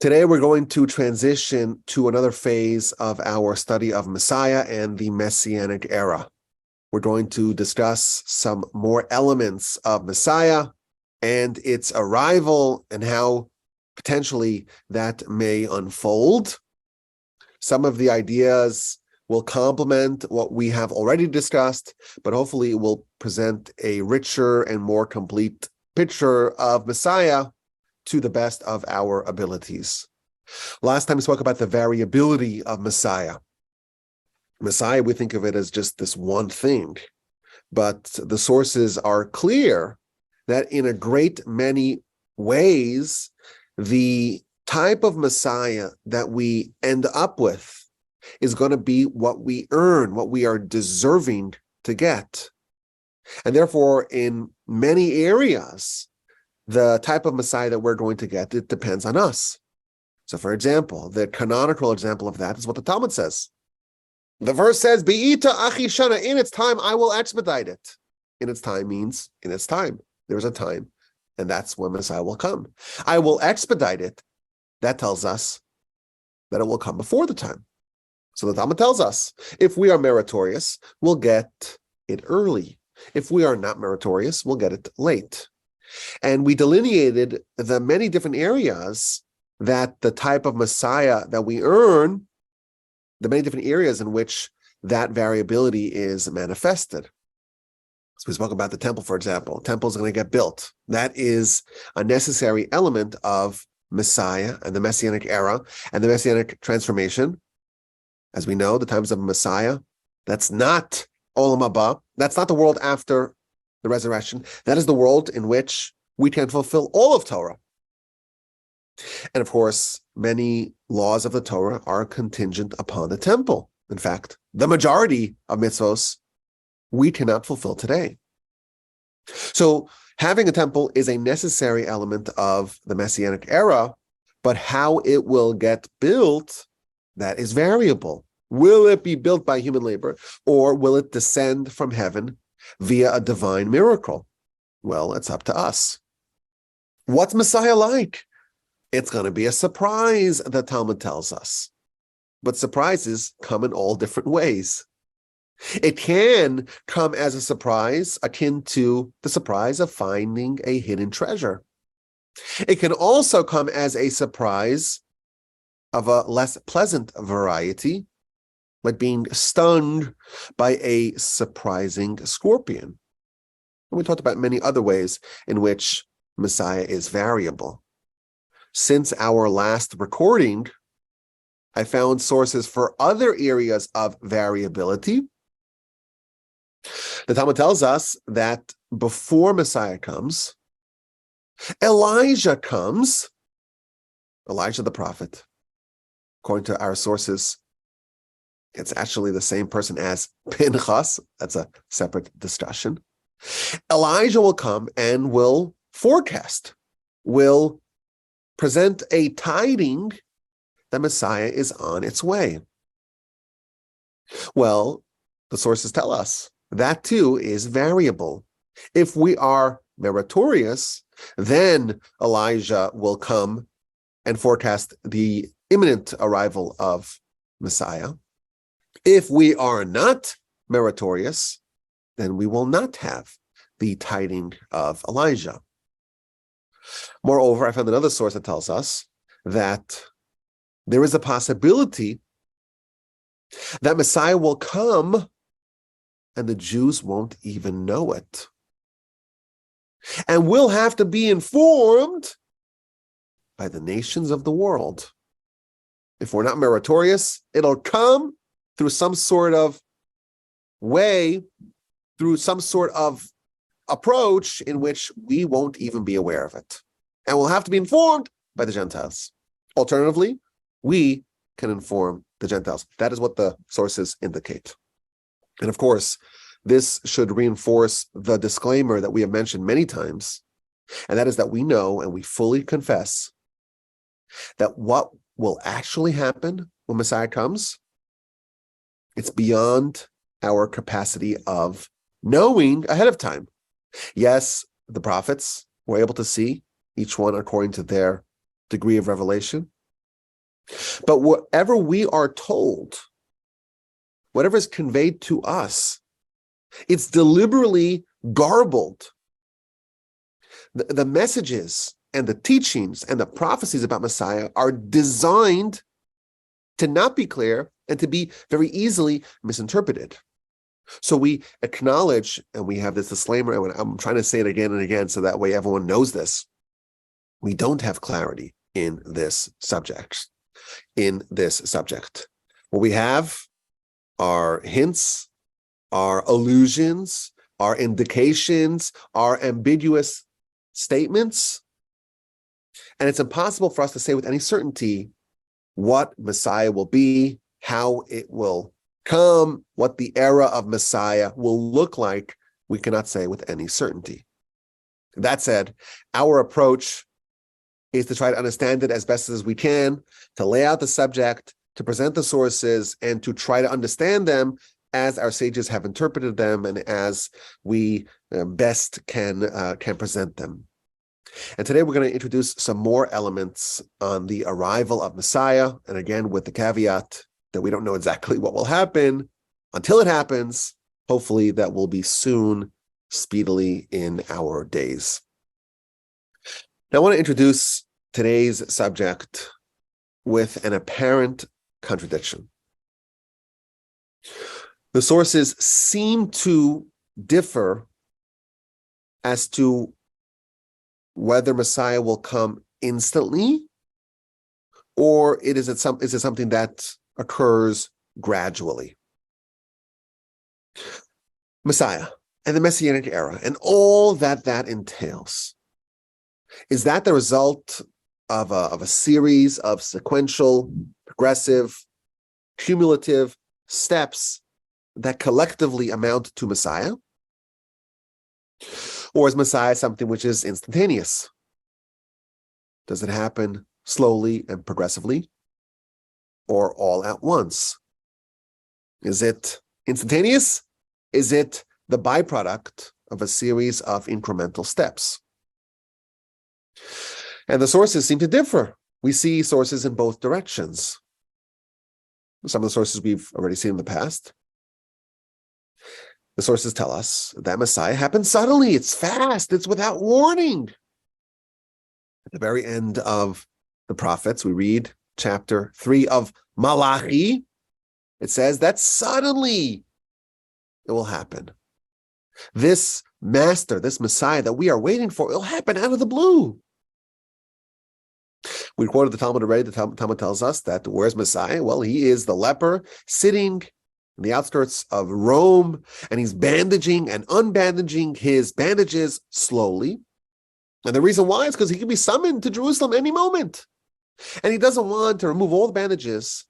Today, we're going to transition to another phase of our study of Messiah and the Messianic era. We're going to discuss some more elements of Messiah and its arrival and how potentially that may unfold. Some of the ideas will complement what we have already discussed, but hopefully it will present a richer and more complete picture of Messiah to the best of our abilities. Last time we spoke about the variability of Messiah. Messiah, we think of it as just this one thing, but the sources are clear that in a great many ways, the type of Messiah that we end up with is going to be what we earn, what we are deserving to get. And therefore, in many areas, the type of Messiah that we're going to get, it depends on us. So, for example, the canonical example of that is what the Talmud says. The verse says, Be'ita achi shana, in its time I will expedite it. In its time means in its time. There's a time, and that's when Messiah will come. I will expedite it. That tells us that it will come before the time. So the Talmud tells us, if we are meritorious, we'll get it early. If we are not meritorious, we'll get it late. And we delineated the many different areas that the type of Messiah that we earn, the many different areas in which that variability is manifested. So we spoke about the temple, for example. The temple is going to get built. That is a necessary element of Messiah and the Messianic era and the Messianic transformation. As we know, the times of Messiah, that's not Olam Haba. That's not the world after the resurrection. That is the world in which we can fulfill all of Torah. And of course, many laws of the Torah are contingent upon the temple. In fact, the majority of mitzvos we cannot fulfill today. So having a temple is a necessary element of the Messianic era, but how it will get built, that is variable. Will it be built by human labor, or will it descend from heaven via a divine miracle? Well, it's up to us. What's Messiah like? It's going to be a surprise, the Talmud tells us. But surprises come in all different ways. It can come as a surprise akin to the surprise of finding a hidden treasure. It can also come as a surprise of a less pleasant variety, like being stung by a surprising scorpion. And we talked about many other ways in which Messiah is variable. Since our last recording, I found sources for other areas of variability. The Talmud tells us that before Messiah comes, Elijah comes, Elijah the prophet. According to our sources, it's actually the same person as Pinchas. That's a separate discussion. Elijah will come and will forecast, will present a tiding that Messiah is on its way. Well, the sources tell us that too is variable. If we are meritorious, then Elijah will come and forecast the imminent arrival of Messiah. If we are not meritorious, then we will not have the tiding of Elijah. Moreover, I found another source that tells us that there is a possibility that Messiah will come and the Jews won't even know it. And we'll have to be informed by the nations of the world. If we're not meritorious, it'll come through some sort of way, through some sort of approach in which we won't even be aware of it. And we'll have to be informed by the Gentiles. Alternatively, we can inform the Gentiles. That is what the sources indicate. And of course, this should reinforce the disclaimer that we have mentioned many times, and that is that we know and we fully confess that what will actually happen when Messiah comes, it's beyond our capacity of knowing ahead of time. Yes, the prophets were able to see, each one according to their degree of revelation, But whatever we are told, whatever is conveyed to us, it's deliberately garbled. The messages and the teachings and the prophecies about Messiah are designed to not be clear and to be very easily misinterpreted. So we acknowledge, and we have this disclaimer, and I'm trying to say it again and again so that way everyone knows this. We don't have clarity in this subject. What we have are hints, are allusions, are indications, are ambiguous statements. And it's impossible for us to say with any certainty what Messiah will be, how it will come, what the era of Messiah will look like. We cannot say with any certainty. That said, our approach is to try to understand it as best as we can, to lay out the subject, to present the sources, and to try to understand them as our sages have interpreted them and as we best can present them. And today we're going to introduce some more elements on the arrival of Messiah, and again with the caveat that we don't know exactly what will happen until it happens. Hopefully that will be soon, speedily in our days. Now I want to introduce today's subject with an apparent contradiction. The sources seem to differ as to whether Messiah will come instantly, or is it something that occurs gradually. Messiah and the Messianic era and all that entails. Is that the result of a series of sequential, progressive, cumulative steps that collectively amount to Messiah? Or is Messiah something which is instantaneous? Does it happen slowly and progressively, or all at once? Is it instantaneous? Is it the byproduct of a series of incremental steps? And the sources seem to differ. We see sources in both directions. Some of the sources we've already seen in the past. The sources tell us that Messiah happens suddenly. It's fast. It's without warning. At the very end of the prophets, we read chapter 3 of Malachi. It says that suddenly it will happen. This master, this Messiah that we are waiting for, it'll happen out of the blue. We quoted the Talmud already. The Talmud tells us that where's Messiah? Well, he is the leper sitting in the outskirts of Rome, and he's bandaging and unbandaging his bandages slowly. And the reason why is because he can be summoned to Jerusalem any moment. And he doesn't want to remove all the bandages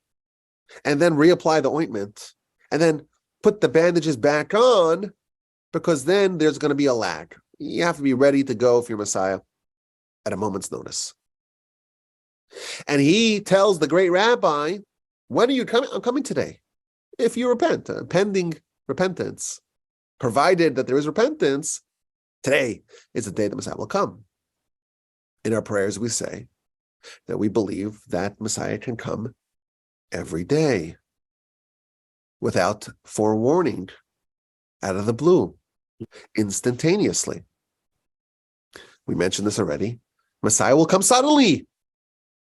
and then reapply the ointment and then put the bandages back on, because then there's going to be a lag. You have to be ready to go if you're Messiah at a moment's notice. And he tells the great rabbi, when are you coming? I'm coming today. If you repent, pending repentance, provided that there is repentance, today is the day that Messiah will come. In our prayers, we say that we believe that Messiah can come every day without forewarning, out of the blue, instantaneously. We mentioned this already. Messiah will come suddenly.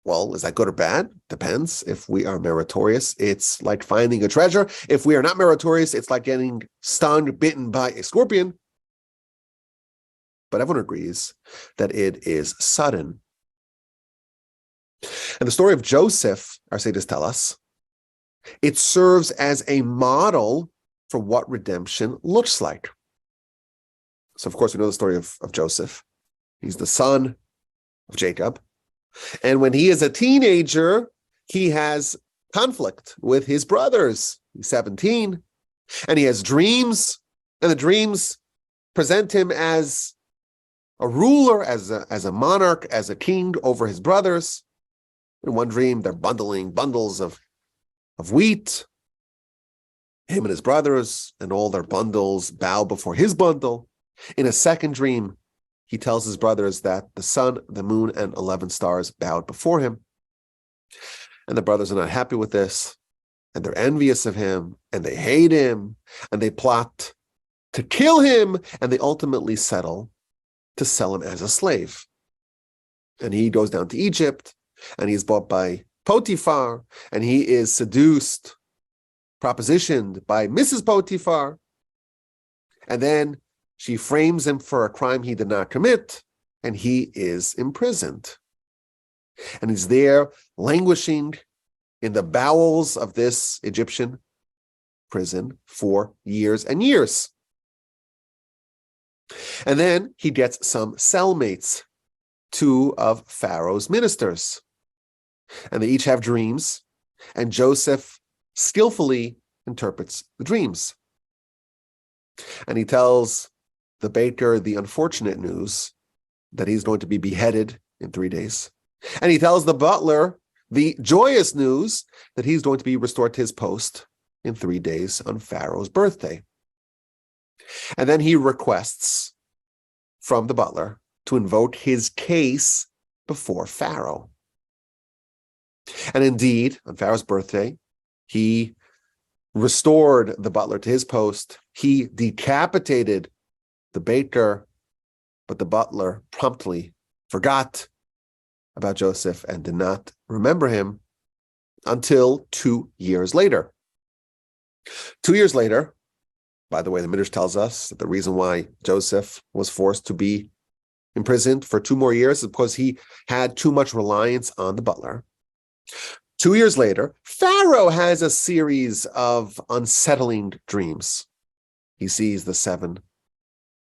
Well, is that good or bad? Depends. If we are meritorious, it's like finding a treasure. If we are not meritorious, it's like getting stung, bitten by a scorpion. But everyone agrees that it is sudden. And the story of Joseph, our sages tell us, it serves as a model for what redemption looks like. So, of course, we know the story of Joseph. He's the son of Jacob. And when he is a teenager, he has conflict with his brothers. He's 17, and he has dreams, and the dreams present him as a ruler, as a monarch, as a king over his brothers. In one dream, they're bundling bundles of wheat. Him and his brothers and all their bundles bow before his bundle. In a second dream, he tells his brothers that the sun, the moon, and 11 stars bowed before him. And the brothers are not happy with this, and they're envious of him, and they hate him, and they plot to kill him, and they ultimately settle to sell him as a slave. And he goes down to Egypt, and he's bought by Potiphar, and he is seduced, propositioned by Mrs. Potiphar, and then she frames him for a crime he did not commit, and he is imprisoned. And he's there languishing in the bowels of this Egyptian prison for years and years. And then he gets some cellmates, two of Pharaoh's ministers. And they each have dreams, and Joseph skillfully interprets the dreams. And he tells the baker the unfortunate news that he's going to be beheaded in 3 days. And he tells the butler the joyous news that he's going to be restored to his post in 3 days on Pharaoh's birthday. And then he requests from the butler to invoke his case before Pharaoh. And indeed, on Pharaoh's birthday, he restored the butler to his post. He decapitated the baker, but the butler promptly forgot about Joseph and did not remember him until 2 years later. 2 years later, by the way, the Midrash tells us that the reason why Joseph was forced to be imprisoned for 2 more years is because he had too much reliance on the butler. 2 years later, Pharaoh has a series of unsettling dreams. He sees the 7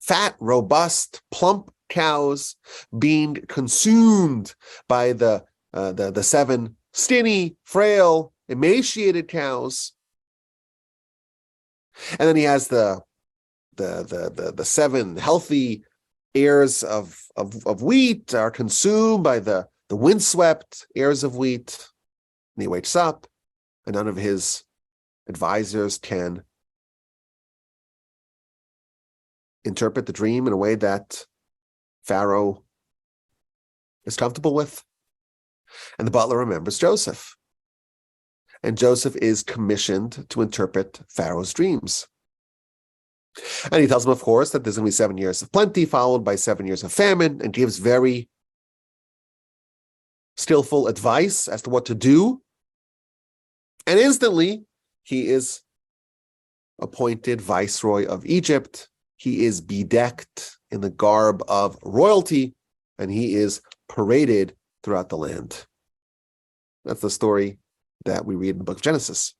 fat, robust, plump cows being consumed by the 7 skinny, frail, emaciated cows. And then he has the 7 healthy ears of wheat are consumed by the windswept ears of wheat. And he wakes up, and none of his advisors can interpret the dream in a way that Pharaoh is comfortable with. And the butler remembers Joseph. And Joseph is commissioned to interpret Pharaoh's dreams. And he tells him, of course, that there's going to be 7 years of plenty, followed by 7 years of famine, and gives very skillful advice as to what to do. And instantly, he is appointed viceroy of Egypt. He is bedecked in the garb of royalty, and he is paraded throughout the land. That's the story that we read in the book of Genesis.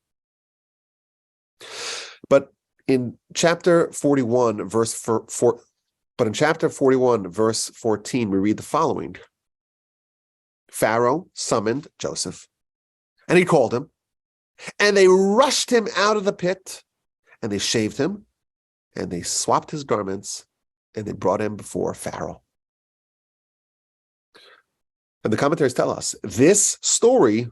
But in chapter 41, verse 14, we read the following. Pharaoh summoned Joseph, and he called him, and they rushed him out of the pit, and they shaved him, and they swapped his garments, and they brought him before Pharaoh. And the commentaries tell us this story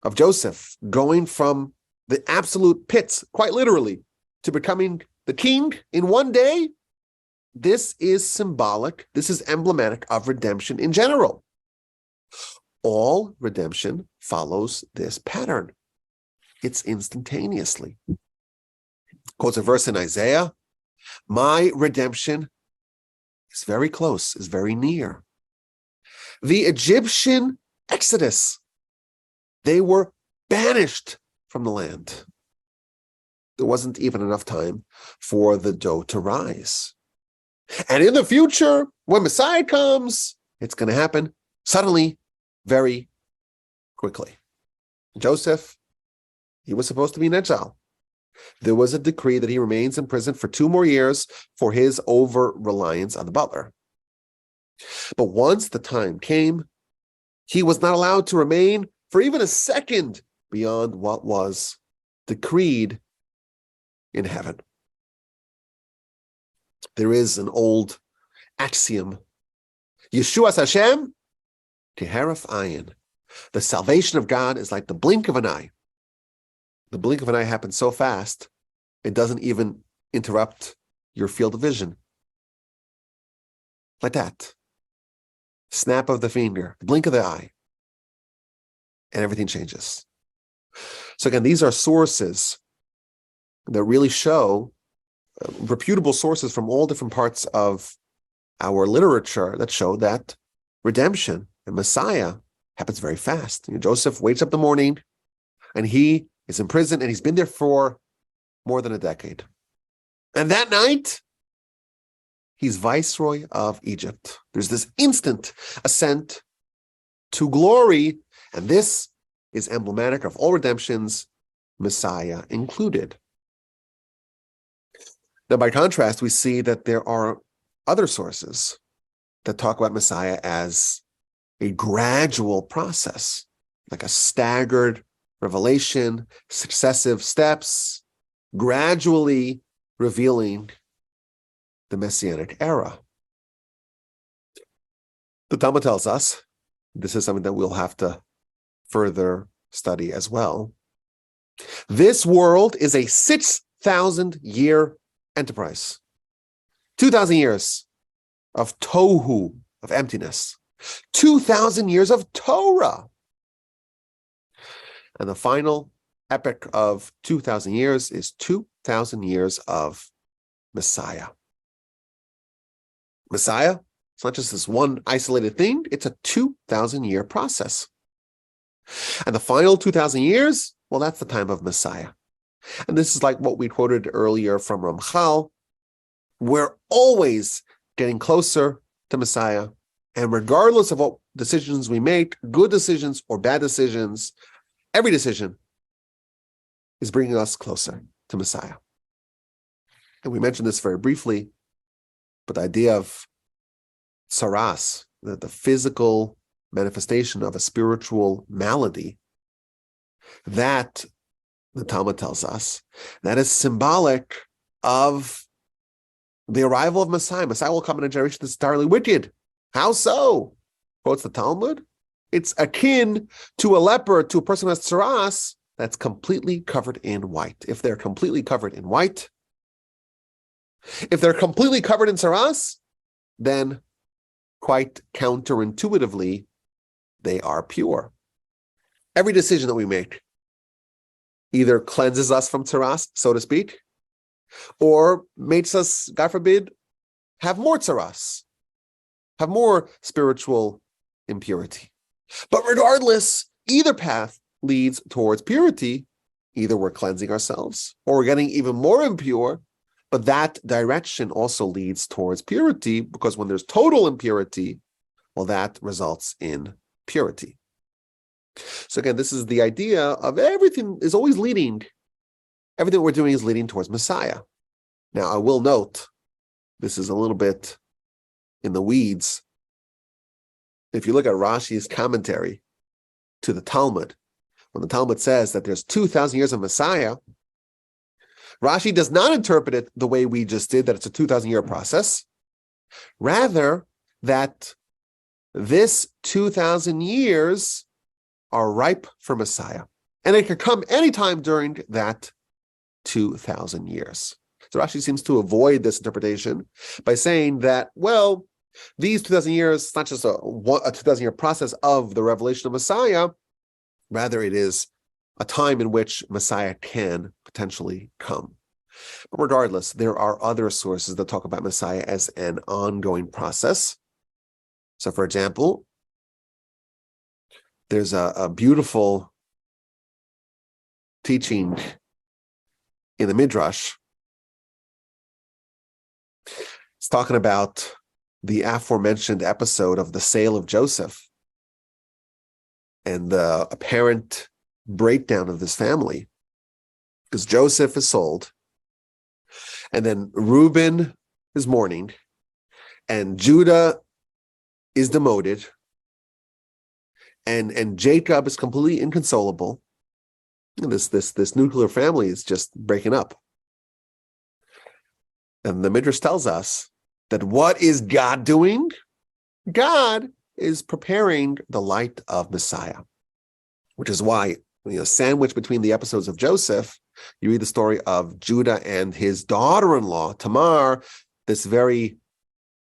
of Joseph going from the absolute pits, quite literally, to becoming the king in 1 day, this is symbolic, this is emblematic of redemption in general. All redemption follows this pattern. It's instantaneously. Quotes a verse in Isaiah, my redemption is very close, is very near. The Egyptian exodus, they were banished from the land. There wasn't even enough time for the dough to rise. And in the future, when Messiah comes, it's going to happen suddenly, very quickly. Joseph, he was supposed to be in exile. There was a decree that he remains in prison for 2 more years for his over-reliance on the butler. But once the time came, he was not allowed to remain for even a second beyond what was decreed in heaven. There is an old axiom, Yeshuas Hashem, Keharef Ayin. The salvation of God is like the blink of an eye. The blink of an eye happens so fast, it doesn't even interrupt your field of vision. Like that. Snap of the finger, blink of the eye, and everything changes. So again, these are sources that really show, reputable sources from all different parts of our literature that show that redemption and Messiah happens very fast. Joseph wakes up in the morning and he is in prison and he's been there for more than a decade. And that night, he's viceroy of Egypt. There's this instant ascent to glory, and this is emblematic of all redemptions, Messiah included. Now, by contrast, we see that there are other sources that talk about Messiah as a gradual process, like a staggered revelation, successive steps, gradually revealing the Messianic era. The Talmud tells us, this is something that we'll have to further study as well. This world is a 6,000-year enterprise. 2,000 years of tohu, of emptiness. 2,000 years of Torah. And the final epic of 2,000 years is 2,000 years of Messiah. Messiah, it's not just this one isolated thing, it's a 2,000-year process. And the final 2,000 years, well, that's the time of Messiah. And this is like what we quoted earlier from Ramchal. We're always getting closer to Messiah. And regardless of what decisions we make, good decisions or bad decisions, every decision is bringing us closer to Messiah. And we mentioned this very briefly, but the idea of saras, the physical manifestation of a spiritual malady, that the Talmud tells us, that is symbolic of the arrival of Messiah. Messiah will come in a generation that's entirely wicked. How so? Quotes the Talmud. It's akin to a leper, to a person who has saras, that's completely covered in white. If they're completely covered in white, if they're completely covered in saras, then quite counterintuitively, they are pure. Every decision that we make either cleanses us from saras, so to speak, or makes us, God forbid, have more saras, have more spiritual impurity. But regardless, either path leads towards purity. Either we're cleansing ourselves or we're getting even more impure, but that direction also leads towards purity, because when there's total impurity, well, that results in purity. So again, this is the idea of everything is always leading, everything we're doing is leading towards Messiah. Now, I will note, this is a little bit in the weeds. If you look at Rashi's commentary to the Talmud, when the Talmud says that there's 2,000 years of Messiah, Rashi does not interpret it the way we just did, that it's a 2,000-year process. Rather, that this 2,000 years are ripe for Messiah. And it could come anytime during that 2,000 years. So Rashi seems to avoid this interpretation by saying that, well, these 2,000 years, it's not just a 2,000-year process of the revelation of Messiah. Rather, it is a time in which Messiah can potentially come. But regardless, there are other sources that talk about Messiah as an ongoing process. So, for example, there's a beautiful teaching in the Midrash. It's talking about the aforementioned episode of the sale of Joseph and the apparent breakdown of this family, because Joseph is sold, and then Reuben is mourning, and Judah is demoted, and Jacob is completely inconsolable. And this nuclear family is just breaking up. And the Midrash tells us that what is God doing? God is preparing the light of Messiah, which is why, sandwiched between the episodes of Joseph, you read the story of Judah and his daughter-in-law, Tamar, this very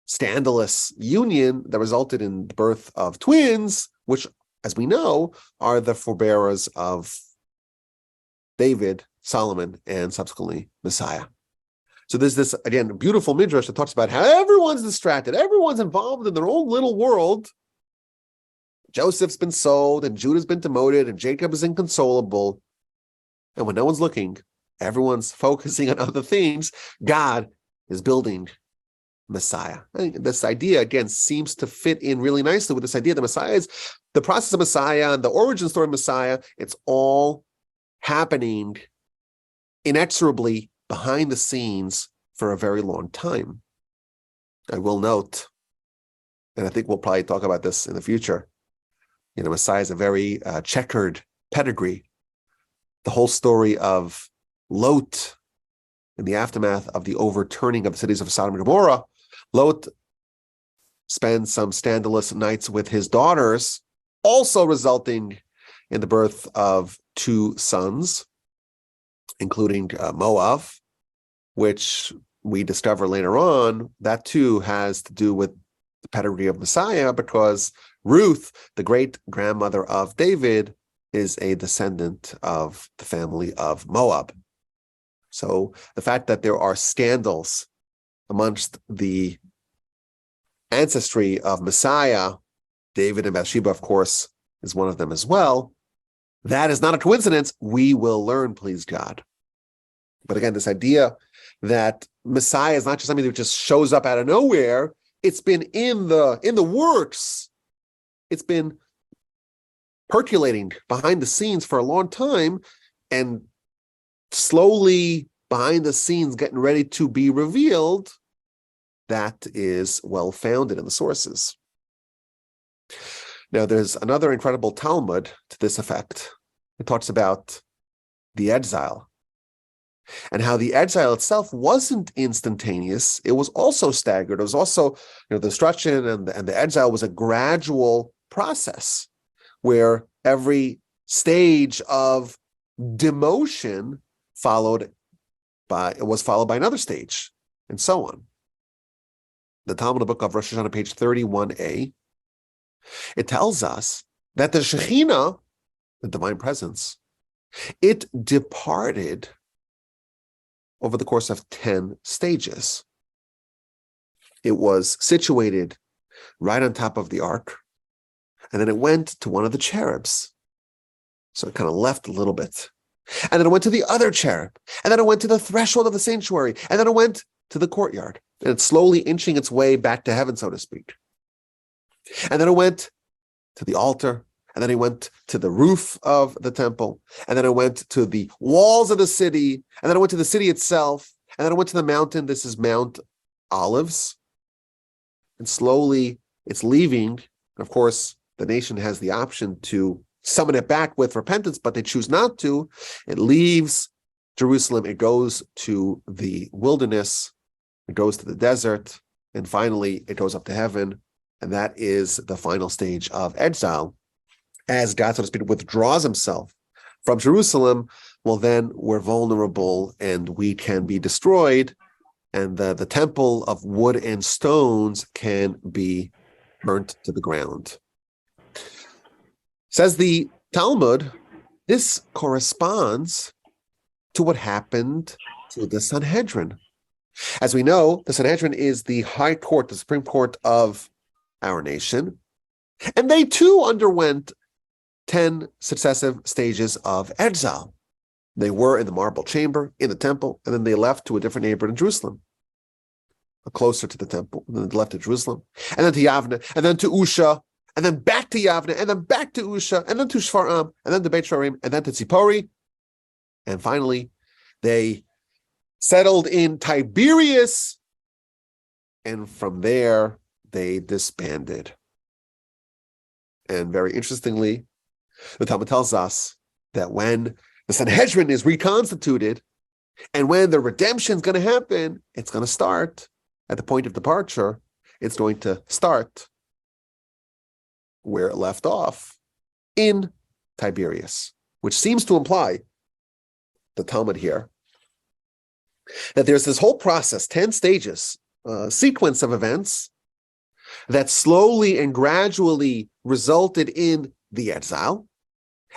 scandalous union that resulted in the birth of twins, which, as we know, are the forebearers of David, Solomon, and subsequently Messiah. So there's this, again, beautiful midrash that talks about how everyone's distracted. Everyone's involved in their own little world. Joseph's been sold, and Judah's been demoted, and Jacob is inconsolable. And when no one's looking, everyone's focusing on other things. God is building Messiah. I think this idea, again, seems to fit in really nicely with this idea that Messiah is the process of Messiah and the origin story of Messiah. It's all happening inexorably behind the scenes for a very long time. I will note, and I think we'll probably talk about this in the future, Messiah is a very checkered pedigree. The whole story of Lot in the aftermath of the overturning of the cities of Sodom and Gomorrah, Lot spends some scandalous nights with his daughters, also resulting in the birth of 2 sons, including Moab, which we discover later on, that too has to do with the pedigree of Messiah, because Ruth, the great-grandmother of David, is a descendant of the family of Moab. So the fact that there are scandals amongst the ancestry of Messiah, David and Bathsheba, of course, is one of them as well. That is not a coincidence. We will learn, please God. But again, this idea that Messiah is not just something that just shows up out of nowhere. It's been in the works. It's been percolating behind the scenes for a long time, and slowly behind the scenes getting ready to be revealed. That is well-founded in the sources. Now, there's another incredible Talmud to this effect. It talks about the exile and how the exile itself wasn't instantaneous. It was also staggered. It was also, the destruction and the exile was a gradual process where every stage of demotion was followed by another stage, and so on. The Talmud book of Rosh Hashanah, page 31a, it tells us that the Shekhinah, the divine presence, it departed over the course of 10 stages. It was situated right on top of the ark, and then it went to one of the cherubs. So it kind of left a little bit. And then it went to the other cherub. And then it went to the threshold of the sanctuary. And then it went to the courtyard. And it's slowly inching its way back to heaven, so to speak. And then it went to the altar. And then it went to the roof of the temple. And then it went to the walls of the city. And then it went to the city itself. And then it went to the mountain. This is Mount Olives. And slowly it's leaving. And of course, the nation has the option to summon it back with repentance, but they choose not to. It leaves Jerusalem. It goes to the wilderness. It goes to the desert. And finally, it goes up to heaven. And that is the final stage of exile. As God, so to speak, withdraws himself from Jerusalem, well, then we're vulnerable and we can be destroyed. And the temple of wood and stones can be burnt to the ground. Says the Talmud, this corresponds to what happened to the Sanhedrin. As we know, the Sanhedrin is the high court, the Supreme Court of our nation. And they too underwent 10 successive stages of exile. They were in the marble chamber, in the temple, and then they left to a different neighborhood in Jerusalem, closer to the temple, and then they left to Jerusalem, and then to Yavne, and then to Usha, and then back to Yavne, and then back to Usha, and then to Shfar'am, and then to Beit Shorim, and then to Tzipori. And finally, they settled in Tiberias, and from there, they disbanded. And very interestingly, the Talmud tells us that when the Sanhedrin is reconstituted, and when the redemption is going to happen, it's going to start at the point of departure. It's going to start where it left off, in Tiberias, which seems to imply, the Talmud here, that there's this whole process, 10 stages, sequence of events that slowly and gradually resulted in the exile,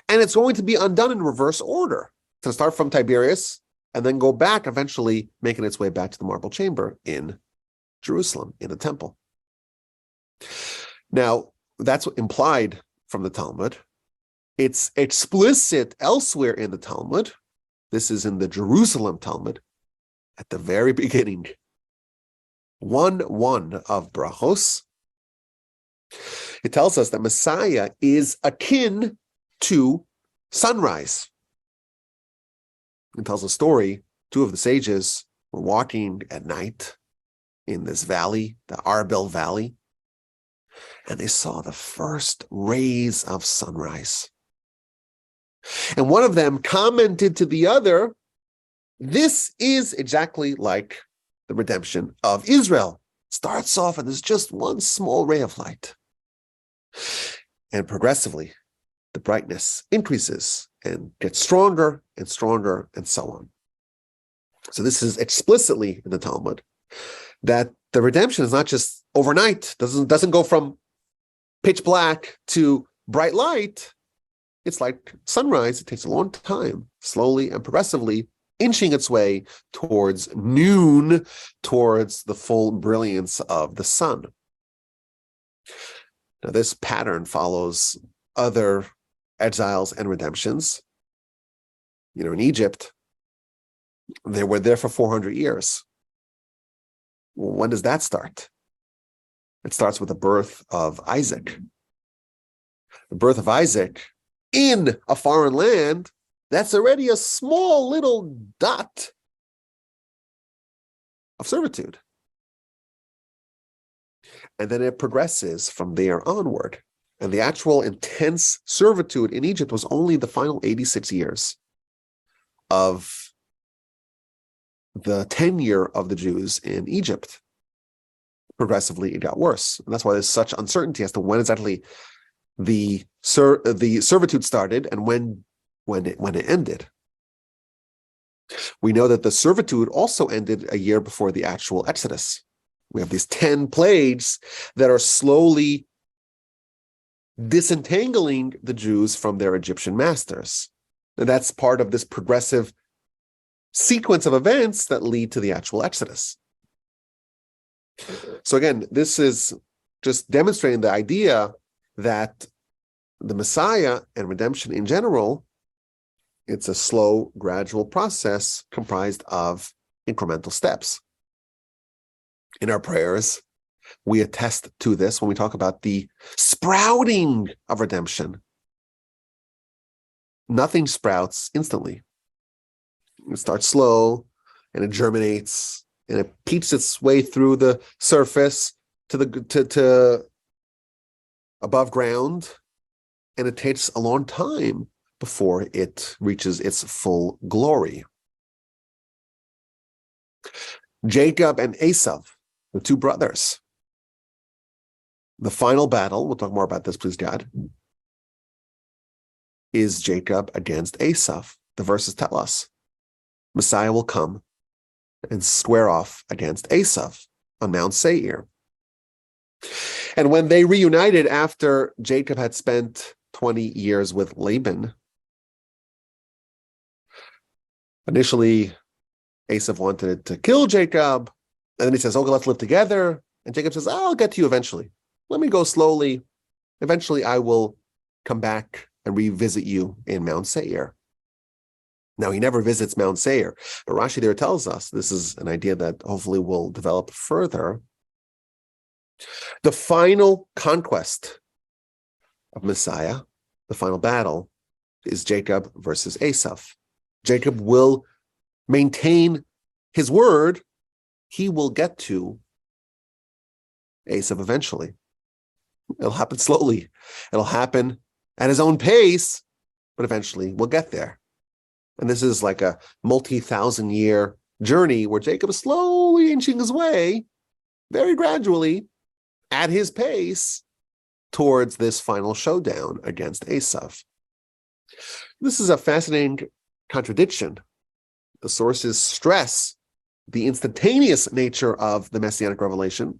and it's going to be undone in reverse order. to start from Tiberias and then go back, eventually making its way back to the marble chamber in Jerusalem, in the temple. Now, that's implied from the Talmud. It's explicit elsewhere in the Talmud. This is in the Jerusalem Talmud, at the very beginning. 1:1 of Brachos. It tells us that Messiah is akin to sunrise. It tells a story. Two of the sages were walking at night in this valley, the Arbel Valley, and they saw the first rays of sunrise. And one of them commented to the other, "This is exactly like the redemption of Israel. Starts off and there's just one small ray of light. And progressively, the brightness increases and gets stronger and stronger and so on." So this is explicitly in the Talmud, that the redemption is not just overnight, doesn't go from pitch black to bright light. It's like sunrise. It takes a long time, slowly and progressively inching its way towards noon, towards the full brilliance of the sun. Now, this pattern follows other exiles and redemptions. In Egypt, they were there for 400 years. Well, when does that start? It starts with the birth of Isaac. The birth of Isaac in a foreign land, that's already a small little dot of servitude. And then it progresses from there onward. And the actual intense servitude in Egypt was only the final 86 years of the tenure of the Jews in Egypt. Progressively, it got worse. And that's why there's such uncertainty as to when exactly the servitude started and when it ended. We know that the servitude also ended a year before the actual Exodus. We have these 10 plagues that are slowly disentangling the Jews from their Egyptian masters. And that's part of this progressive sequence of events that lead to the actual Exodus. So again, this is just demonstrating the idea that the Messiah and redemption in general, it's a slow, gradual process comprised of incremental steps. In our prayers, we attest to this when we talk about the sprouting of redemption. Nothing sprouts instantly. It starts slow, and it germinates, and it peeps its way through the surface to above ground, and it takes a long time before it reaches its full glory. Jacob and Esav, the two brothers. The final battle, we'll talk more about this, please God, is Jacob against Esav. The verses tell us Messiah will come and square off against Esav on Mount Seir. And when they reunited after Jacob had spent 20 years with Laban, initially Esav wanted to kill Jacob, and then he says, "Okay, let's live together." And Jacob says, "I'll get to you eventually. Let me go slowly. Eventually I will come back and revisit you in Mount Seir." Now, he never visits Mount Seir, but Rashi there tells us, this is an idea that hopefully will develop further, the final conquest of Messiah, the final battle, is Jacob versus Esav. Jacob will maintain his word. He will get to Esav eventually. It'll happen slowly. It'll happen at his own pace, but eventually we'll get there. And this is like a multi-thousand-year journey where Jacob is slowly inching his way, very gradually, at his pace, towards this final showdown against Esav. This is a fascinating contradiction. The sources stress the instantaneous nature of the Messianic revelation.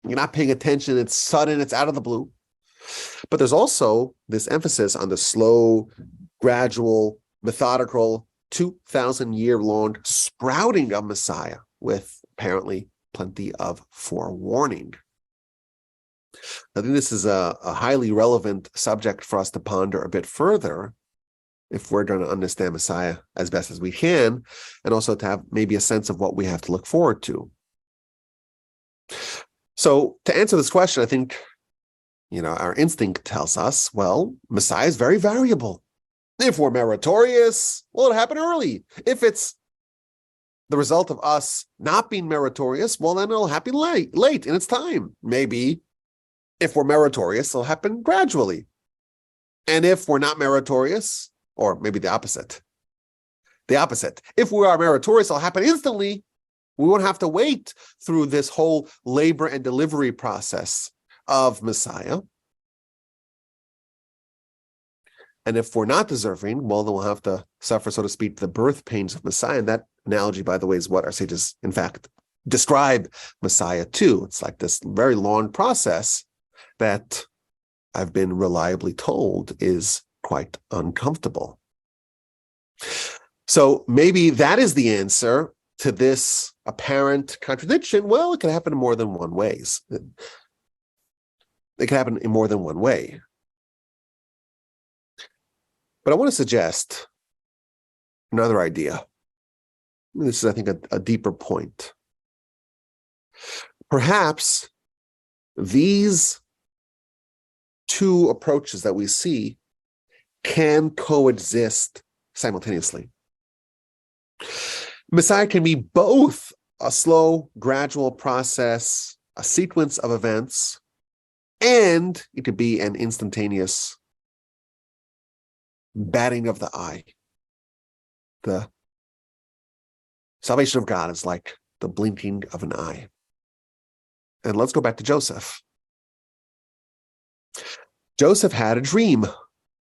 You're not paying attention, it's sudden, it's out of the blue. But there's also this emphasis on the slow, gradual, methodical, 2,000-year-long sprouting of Messiah with apparently plenty of forewarning. I think this is a highly relevant subject for us to ponder a bit further if we're going to understand Messiah as best as we can, and also to have maybe a sense of what we have to look forward to. So to answer this question, I think, our instinct tells us, well, Messiah is very variable. If we're meritorious, well, it'll happen early. If it's the result of us not being meritorious, well, then it'll happen late in its time. Maybe if we're meritorious, it'll happen gradually. And if we're not meritorious, or maybe the opposite. If we are meritorious, it'll happen instantly. We won't have to wait through this whole labor and delivery process of Messiah. And if we're not deserving, well, then we'll have to suffer, so to speak, the birth pains of Messiah. And that analogy, by the way, is what our sages, in fact, describe Messiah to. It's like this very long process that I've been reliably told is quite uncomfortable. So maybe that is the answer to this apparent contradiction. Well, it can happen in more than one ways. It can happen in more than one way. But I want to suggest another idea. This is, I think, a deeper point. Perhaps these two approaches that we see can coexist simultaneously. Messiah can be both a slow, gradual process, a sequence of events, and it could be an instantaneous batting of the eye. The salvation of God is like the blinking of an eye. And let's go back to Joseph. Joseph had a dream,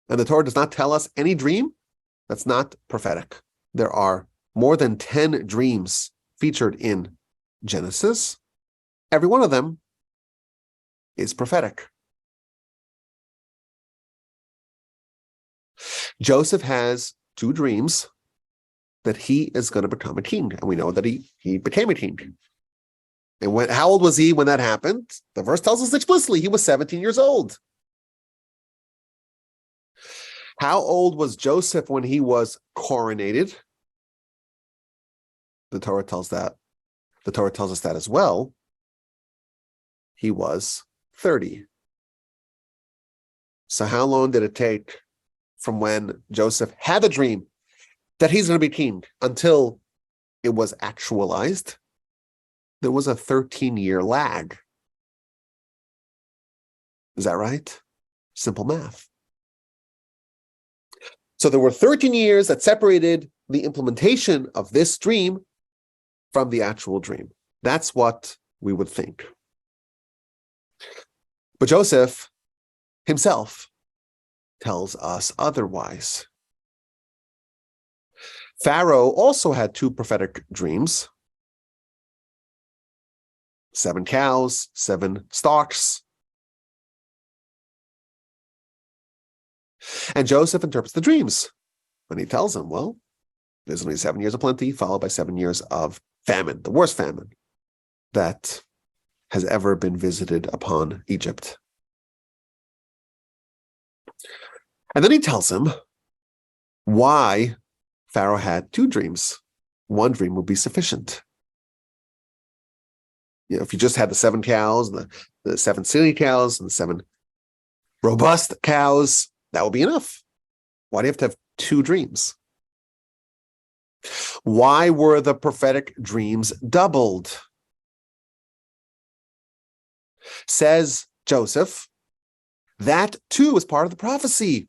and the Torah does not tell us any dream that's not prophetic. There are more than 10 dreams featured in Genesis. Every one of them is prophetic. Joseph has 2 dreams that he is going to become a king, and we know that he became a king. And how old was he when that happened? The verse tells us explicitly he was 17 years old. How old was Joseph when he was coronated? The Torah tells us that as well. He was 30. So how long did it take from when Joseph had the dream that he's going to be king until it was actualized? There was a 13-year lag. Is that right? Simple math. So there were 13 years that separated the implementation of this dream from the actual dream. That's what we would think. But Joseph himself tells us otherwise. Pharaoh also had 2 prophetic dreams. 7 cows, 7 stalks. And Joseph interprets the dreams when he tells him, well, there's only 7 years of plenty, followed by 7 years of famine, the worst famine that has ever been visited upon Egypt. And then he tells him why Pharaoh had 2 dreams. 1 dream would be sufficient. If you just had the 7 cows, the 7 silly cows, and the 7 robust cows, that would be enough. Why do you have to have 2 dreams? Why were the prophetic dreams doubled? Says Joseph, that too is part of the prophecy.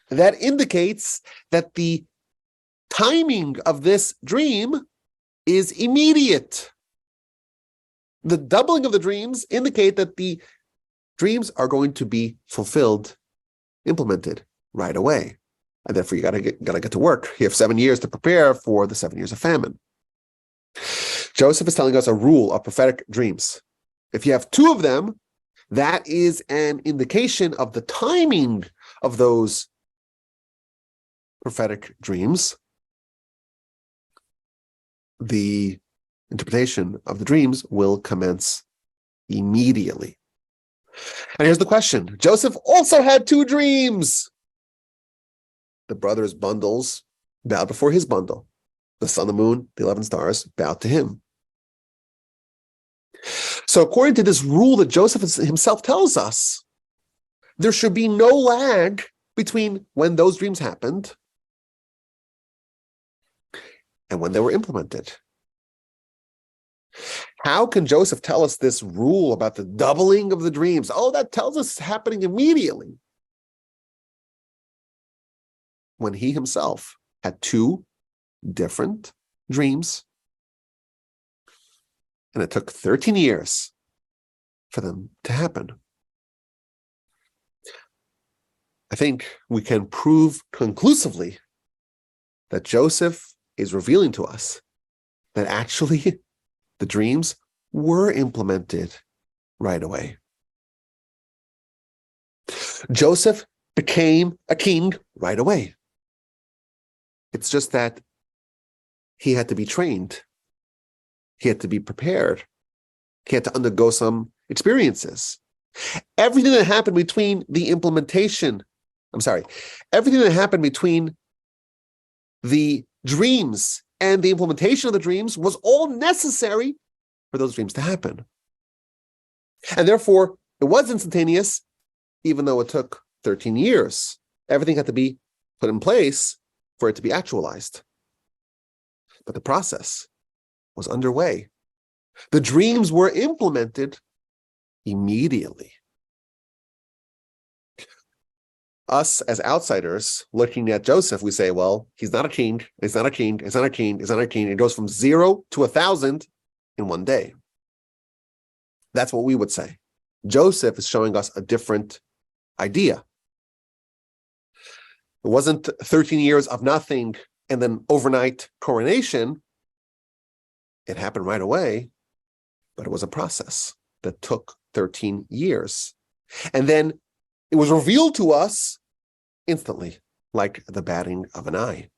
That indicates that the timing of this dream is immediate. The doubling of the dreams indicate that the dreams are going to be fulfilled, implemented right away. And therefore you gotta get to work. You have 7 years to prepare for the 7 years of famine. Joseph is telling us a rule of prophetic dreams. If you have 2 of them, that is an indication of the timing of those prophetic dreams. the interpretation of the dreams will commence immediately. And here's the question. Joseph also had two dreams. The brothers' bundles bowed before his bundle. The sun, the moon, the 11 stars bowed to him. So according to this rule that Joseph himself tells us, there should be no lag between when those dreams happened and when they were implemented. How can Joseph tell us this rule about the doubling of the dreams? Oh, that tells us it's happening immediately, when he himself had two different dreams, and it took 13 years for them to happen. I think we can prove conclusively that Joseph is revealing to us that actually the dreams were implemented right away. Joseph became a king right away. It's just that he had to be trained. He had to be prepared. He had to undergo some experiences. Everything that happened between the dreams and the implementation of the dreams was all necessary for those dreams to happen. And therefore, it was instantaneous, even though it took 13 years. Everything had to be put in place for it to be actualized. But the process was underway. The dreams were implemented immediately. Us as outsiders looking at Joseph, we say, well, he's not a king, he's not a king, he's not a king, he's not a king. It goes from 0 to 1,000 in one day. That's what we would say. Joseph is showing us a different idea. It wasn't 13 years of nothing and then overnight coronation. It happened right away, but it was a process that took 13 years. And then it was revealed to us instantly, like the batting of an eye.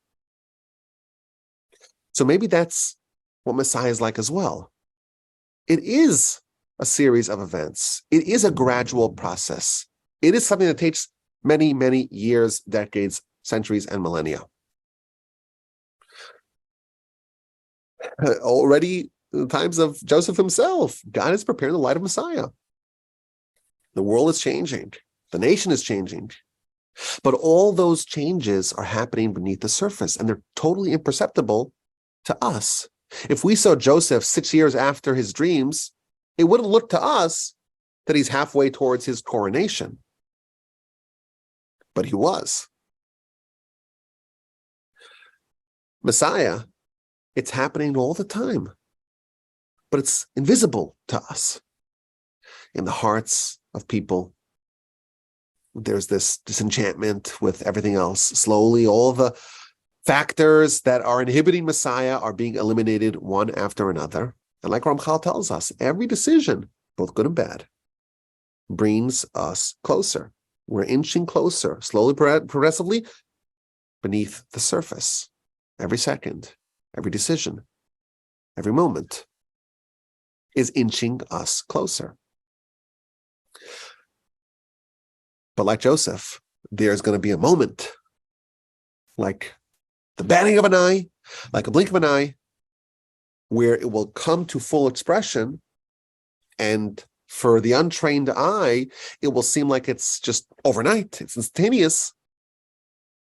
So maybe that's what Messiah is like as well. It is a series of events. It is a gradual process. It is something that takes many, many years, decades, centuries, and millennia. Already in the times of Joseph himself, God is preparing the light of Messiah. The world is changing. The nation is changing. But all those changes are happening beneath the surface, and they're totally imperceptible to us. If we saw Joseph 6 years after his dreams, it wouldn't look to us that he's halfway towards his coronation. But he was. Messiah, it's happening all the time, but it's invisible to us. In the hearts of people, there's this disenchantment with everything else. Slowly, all the factors that are inhibiting Messiah are being eliminated one after another. And like Ramchal tells us, every decision, both good and bad, brings us closer. We're inching closer, slowly, progressively, beneath the surface. Every second, every decision, every moment is inching us closer. But like Joseph, there's going to be a moment, like the batting of an eye, like a blink of an eye, where it will come to full expression. And for the untrained eye, it will seem like it's just overnight, it's instantaneous.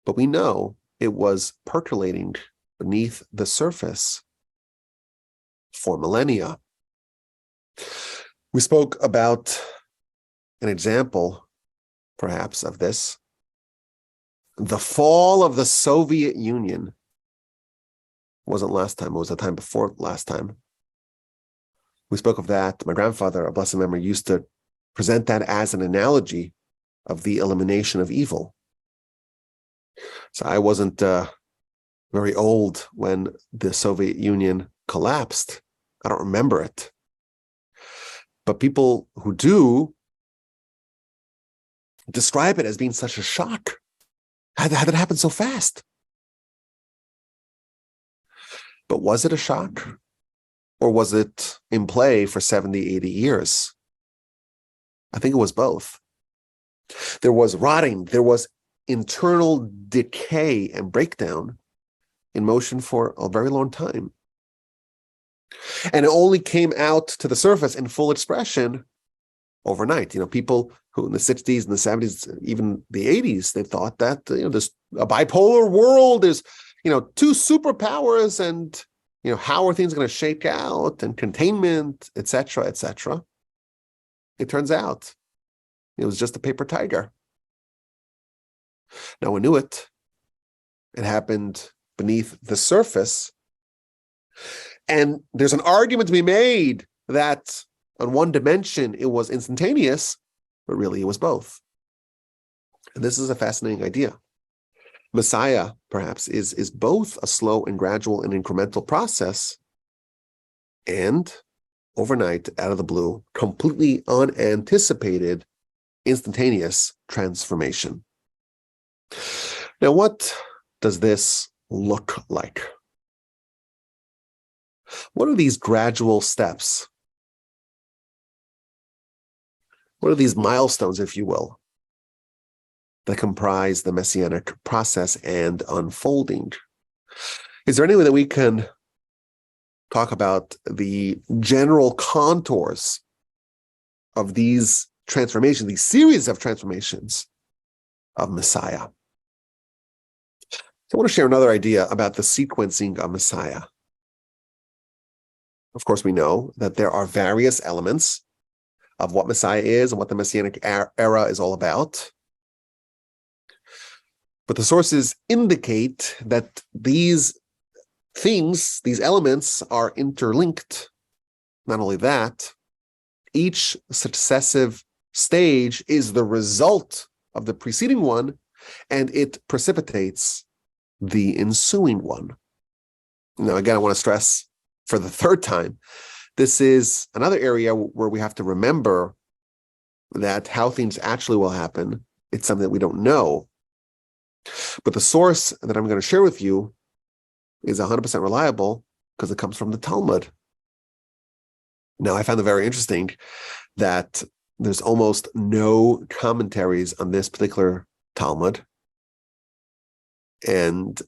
But we know it was percolating beneath the surface for millennia. We spoke about an example, perhaps, of this. The fall of the Soviet Union wasn't last time, it was the time before last time. We spoke of that. My grandfather, a blessed memory, used to present that as an analogy of the elimination of evil. So I wasn't very old when the Soviet Union collapsed. I don't remember it. But people who do describe it as being such a shock. How did it happen so fast? But was it a shock? Or was it in play for 70, 80 years? I think it was both. There was rotting, there was internal decay and breakdown in motion for a very long time. And it only came out to the surface in full expression overnight. People who in the 60s and the 70s, even the 80s, they thought that there's a bipolar world, there's two superpowers, and how are things going to shake out, and containment, etc., etc. It turns out it was just a paper tiger. Now we knew it. It happened beneath the surface. And there's an argument to be made that on one dimension it was instantaneous, but really it was both. And this is a fascinating idea. Messiah, perhaps, is both a slow and gradual and incremental process, and overnight, out of the blue, completely unanticipated, instantaneous transformation. Now, what does this look like? What are these gradual steps? What are these milestones, if you will, that comprise the messianic process and unfolding? Is there any way that we can talk about the general contours of these transformations, these series of transformations of Messiah? So I want to share another idea about the sequencing of Messiah. Of course, we know that there are various elements of what Messiah is and what the Messianic era is all about. But the sources indicate that these things, these elements, are interlinked. Not only that, each successive stage is the result of the preceding one, and it precipitates the ensuing one. Now, again, I want to stress for the third time, this is another area where we have to remember that how things actually will happen, it's something that we don't know. But the source that I'm going to share with you is 100% reliable because it comes from the Talmud. Now, I found it very interesting that there's almost no commentaries on this particular Talmud. And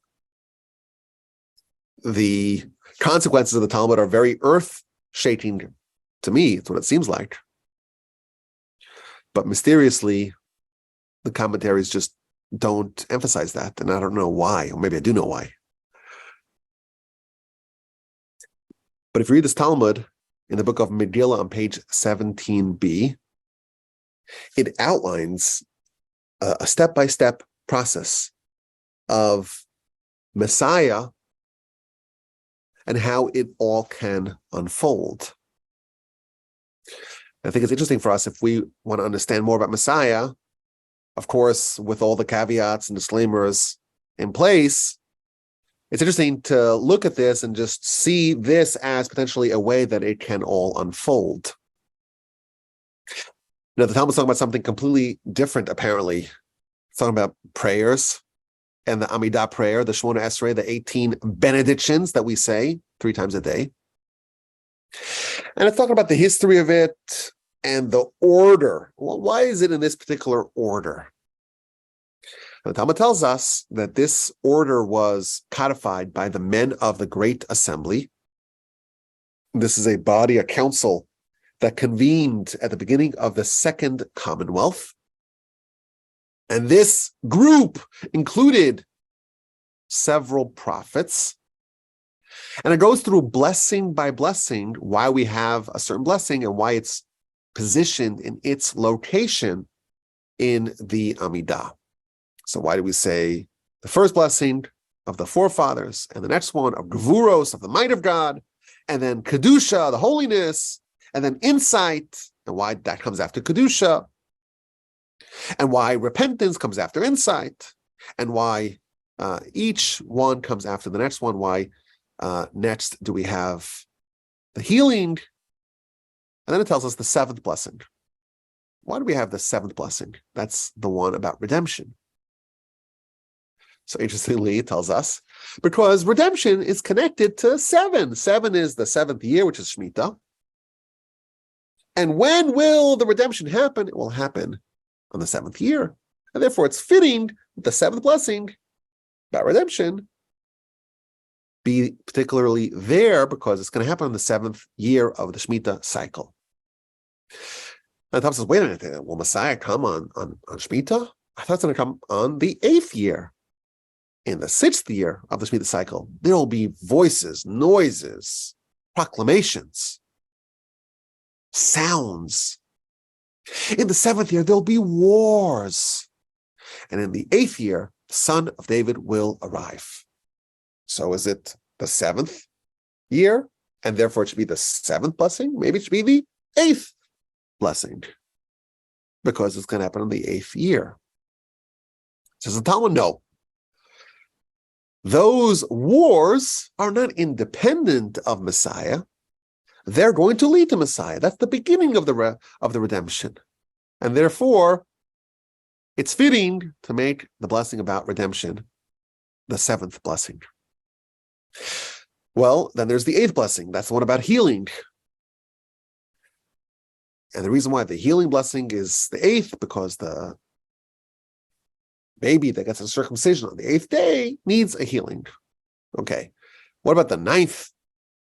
the consequences of the Talmud are very earth-shaking to me. It's what it seems like. But mysteriously, the commentaries just don't emphasize that. And I don't know why, or maybe I do know why. But if you read this Talmud in the book of Megillah on page 17b, it outlines a step-by-step process of Messiah and how it all can unfold. I think it's interesting for us if we want to understand more about Messiah, of course, with all the caveats and disclaimers in place. It's interesting to look at this and just see this as potentially a way that it can all unfold. Now, the Talmud's talking about something completely different, apparently. It's talking about prayers and the Amidah prayer, the Shemona Esrei, the 18 benedictions that we say 3 times a day. And it's talking about the history of it and the order. Well, why is it in this particular order? The Talmud tells us that this order was codified by the men of the Great Assembly. This is a body, a council, that convened at the beginning of the Second Commonwealth. And this group included several prophets. And it goes through blessing by blessing why we have a certain blessing and why it's positioned in its location in the Amidah. So why do we say the first blessing of the forefathers and the next one of Gevuros, of the might of God, and then Kedusha, the holiness, and then insight, and why that comes after Kedusha, and why repentance comes after insight, and why each one comes after the next one, why next do we have the healing, and then it tells us the 7th blessing. Why do we have the 7th blessing? That's the one about redemption. So interestingly, it tells us, because redemption is connected to 7. 7 is the 7th year, which is Shemitah. And when will the redemption happen? It will happen on the 7th year. And therefore, it's fitting that the 7th blessing about redemption be particularly there, because it's going to happen on the 7th year of the Shemitah cycle. And Tom says, wait a minute, will Messiah come on Shemitah? I thought it's going to come on the 8th year. In the 6th year of the Shemitah cycle, there will be voices, noises, proclamations, sounds. In the 7th year, there'll be wars. And in the 8th year, the Son of David will arrive. So is it the 7th year? And therefore it should be the 7th blessing? Maybe it should be the 8th blessing, because it's going to happen in the 8th year. Says the Talmud, no. Those wars are not independent of Messiah. They're going to lead to Messiah. That's the beginning of the redemption. And therefore, it's fitting to make the blessing about redemption the 7th blessing. Well, then there's the 8th blessing. That's the one about healing. And the reason why the healing blessing is the 8th, because the baby that gets a circumcision on the 8th day needs a healing. Okay. What about the 9th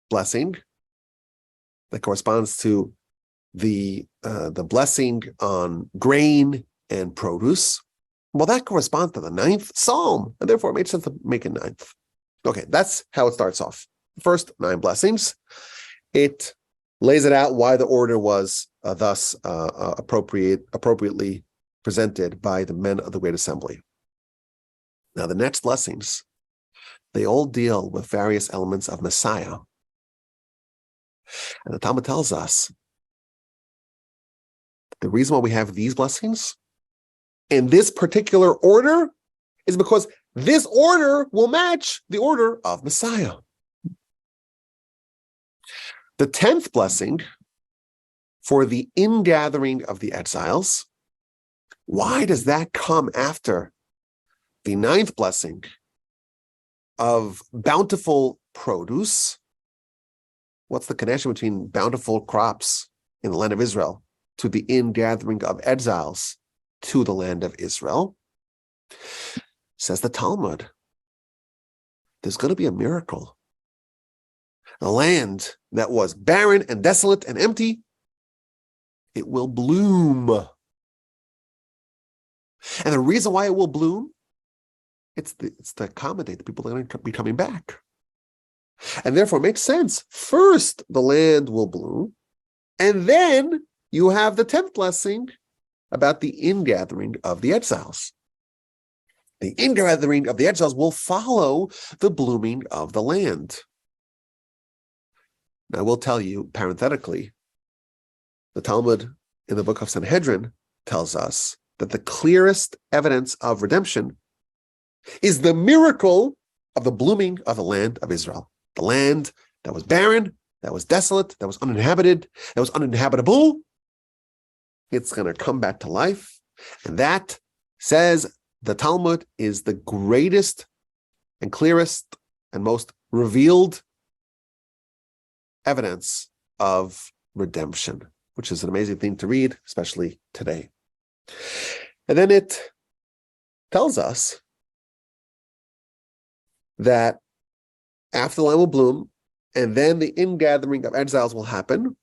blessing that corresponds to the blessing on grain and produce? Well, that corresponds to the 9th psalm, and therefore it made sense to make it 9th. Okay, that's how it starts off. First 9 blessings. It lays it out why the order was thus appropriately presented by the men of the Great Assembly. Now, the next blessings, they all deal with various elements of Messiah. And the Talmud tells us the reason why we have these blessings in this particular order is because this order will match the order of Messiah. The 10th blessing for the ingathering of the exiles, why does that come after the 9th blessing of bountiful produce? What's the connection between bountiful crops in the land of Israel to the ingathering of exiles to the land of Israel? Says the Talmud, there's going to be a miracle. A land that was barren and desolate and empty, it will bloom. And the reason why it will bloom, it's to accommodate the people that are going to be coming back. And therefore it makes sense. First, the land will bloom, and then you have the 10th blessing about the ingathering of the exiles. The ingathering of the exiles will follow the blooming of the land. Now, I will tell you, parenthetically, the Talmud in the book of Sanhedrin tells us that the clearest evidence of redemption is the miracle of the blooming of the land of Israel. The land that was barren, that was desolate, that was uninhabited, that was uninhabitable, it's going to come back to life. And that, says the Talmud, is the greatest and clearest and most revealed evidence of redemption, which is an amazing thing to read, especially today. And then it tells us that after the land will bloom, and then the ingathering of exiles will happen.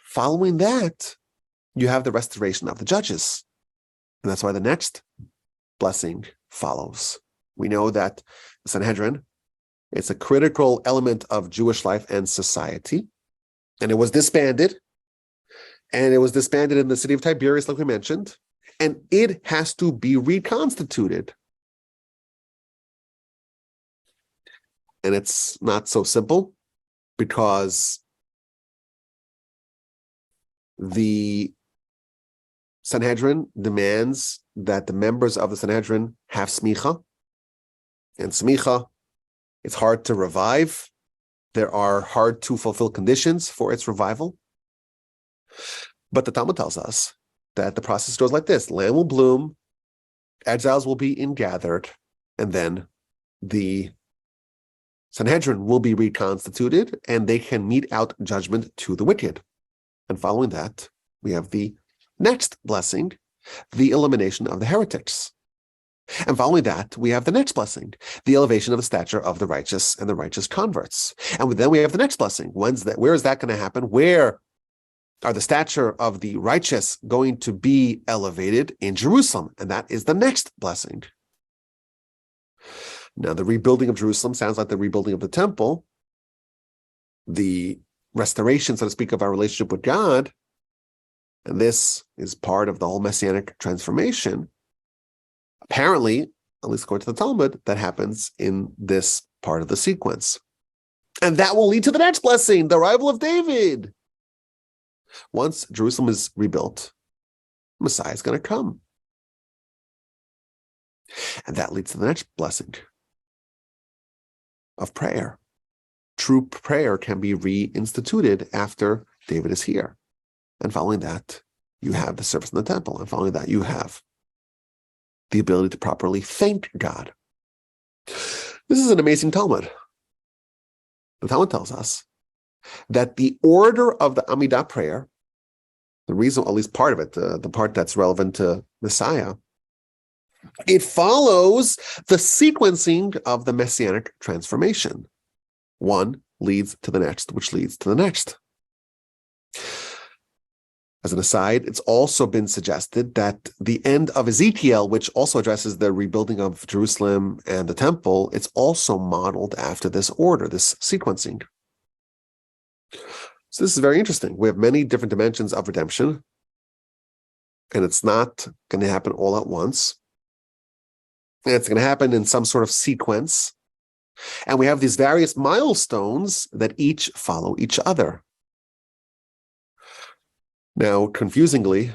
Following that, you have the restoration of the judges. And that's why the next blessing follows. We know that the Sanhedrin, it's a critical element of Jewish life and society. And it was disbanded. And it was disbanded in the city of Tiberias, like we mentioned. And it has to be reconstituted. And it's not so simple, because the Sanhedrin demands that the members of the Sanhedrin have smicha. And smicha, it's hard to revive. There are hard to fulfill conditions for its revival. But the Talmud tells us that the process goes like this. Land will bloom, exiles will be ingathered, and then the Sanhedrin will be reconstituted and they can mete out judgment to the wicked. And following that, we have the next blessing, the elimination of the heretics. And following that, we have the next blessing, the elevation of the stature of the righteous and the righteous converts. And then we have the next blessing. When's that? Where is that going to happen? Where are the stature of the righteous going to be elevated? In Jerusalem. And that is the next blessing. Now, the rebuilding of Jerusalem sounds like the rebuilding of the temple, the restoration, so to speak, of our relationship with God. And this is part of the whole messianic transformation. Apparently, at least according to the Talmud, that happens in this part of the sequence. And that will lead to the next blessing, the arrival of David. Once Jerusalem is rebuilt, Messiah is going to come. And that leads to the next blessing of prayer. True prayer can be reinstituted after David is here. And following that, you have the service in the temple. And following that, you have the ability to properly thank God. This is an amazing Talmud. The Talmud tells us that the order of the Amidah prayer, the reason, at least part of it, the part that's relevant to Messiah, it follows the sequencing of the messianic transformation. One leads to the next, which leads to the next. As an aside, it's also been suggested that the end of Ezekiel, which also addresses the rebuilding of Jerusalem and the temple, it's also modeled after this order, this sequencing. So this is very interesting. We have many different dimensions of redemption, and it's not going to happen all at once. And it's going to happen in some sort of sequence. And we have these various milestones that each follow each other. Now, confusingly,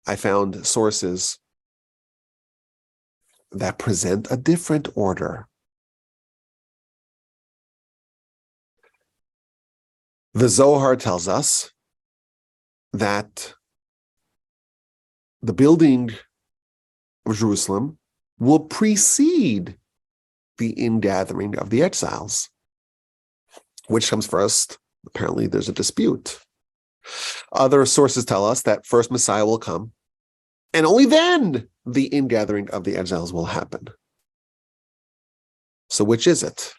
I found sources that present a different order. The Zohar tells us that the building of Jerusalem will precede the ingathering of the exiles. Which comes first? Apparently, there's a dispute. Other sources tell us that first Messiah will come, and only then the ingathering of the exiles will happen. So which is it?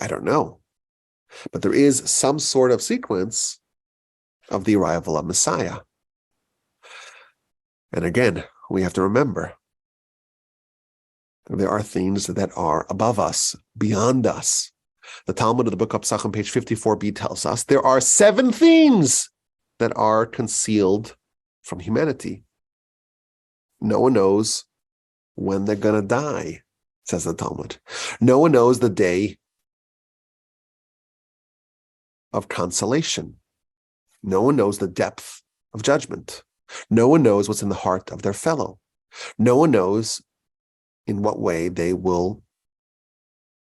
I don't know. But there is some sort of sequence of the arrival of Messiah. And again, we have to remember, there are things that are above us, beyond us. The Talmud of the Book of Pesachim, page 54b, tells us there are 7 things that are concealed from humanity. No one knows when they're going to die, says the Talmud. No one knows the day of consolation. No one knows the depth of judgment. No one knows what's in the heart of their fellow. No one knows in what way they will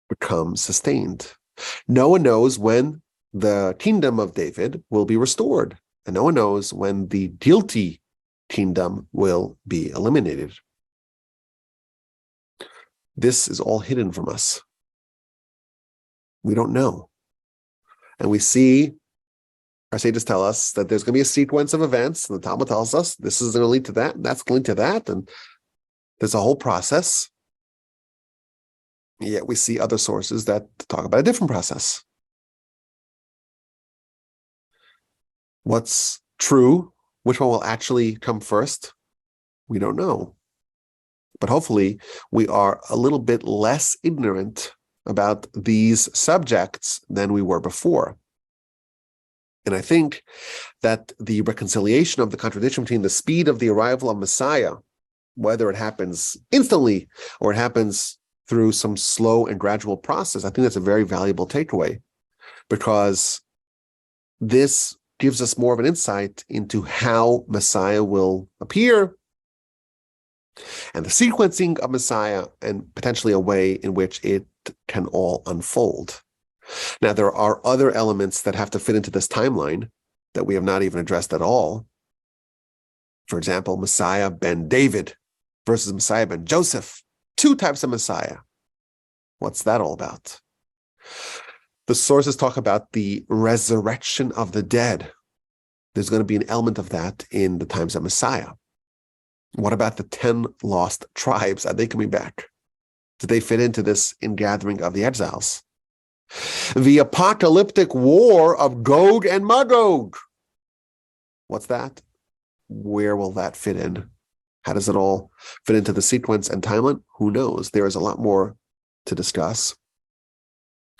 become sustained. No one knows when the kingdom of David will be restored, and no one knows when the guilty kingdom will be eliminated. This is all hidden from us. We don't know. And we see our sages tell us that there's going to be a sequence of events, and the Talmud tells us this is going to lead to that, and that's going to lead to that, and there's a whole process. Yet we see other sources that talk about a different process. What's true? Which one will actually come first? We don't know. But hopefully we are a little bit less ignorant about these subjects than we were before. And I think that the reconciliation of the contradiction between the speed of the arrival of Messiah, whether it happens instantly or it happens through some slow and gradual process, I think that's a very valuable takeaway, because this gives us more of an insight into how Messiah will appear and the sequencing of Messiah, and potentially a way in which it can all unfold. Now, there are other elements that have to fit into this timeline that we have not even addressed at all. For example, Messiah ben David versus Messiah ben Joseph. two types of Messiah. What's that all about? The sources talk about the resurrection of the dead. There's going to be an element of that in the times of Messiah. What about the 10 lost tribes? Are they coming back? Do they fit into this ingathering of the exiles? The apocalyptic war of Gog and Magog. What's that? Where will that fit in? How does it all fit into the sequence and timeline? Who knows? There is a lot more to discuss.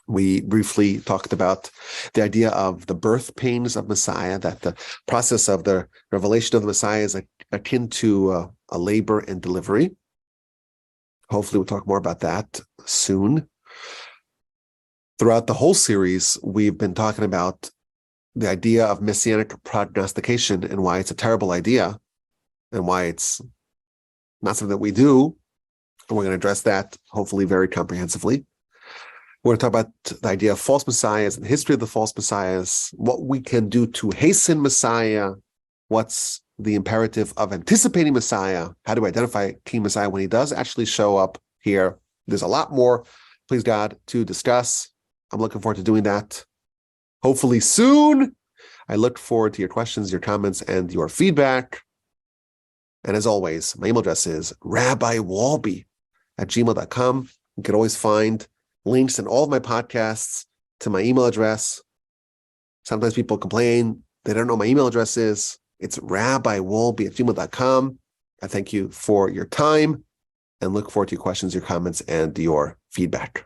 We briefly talked about the idea of the birth pains of Messiah, that the process of the revelation of the Messiah is akin to a labor and delivery. Hopefully we'll talk more about that soon. Throughout the whole series, we've been talking about the idea of messianic prognostication and why it's a terrible idea and why it's not something that we do. And we're going to address that hopefully very comprehensively. We're going to talk about the idea of false messiahs and the history of the false messiahs, what we can do to hasten Messiah, what's the imperative of anticipating Messiah, how do we identify King Messiah when he does actually show up here. There's a lot more, please God, to discuss. I'm looking forward to doing that hopefully soon. I look forward to your questions, your comments, and your feedback. And as always, my email address is rabbiwolbe@gmail.com. You can always find links in all of my podcasts to my email address. Sometimes people complain they don't know my email address is. It's rabbiwolbe@gmail.com. I thank you for your time and look forward to your questions, your comments, and your feedback.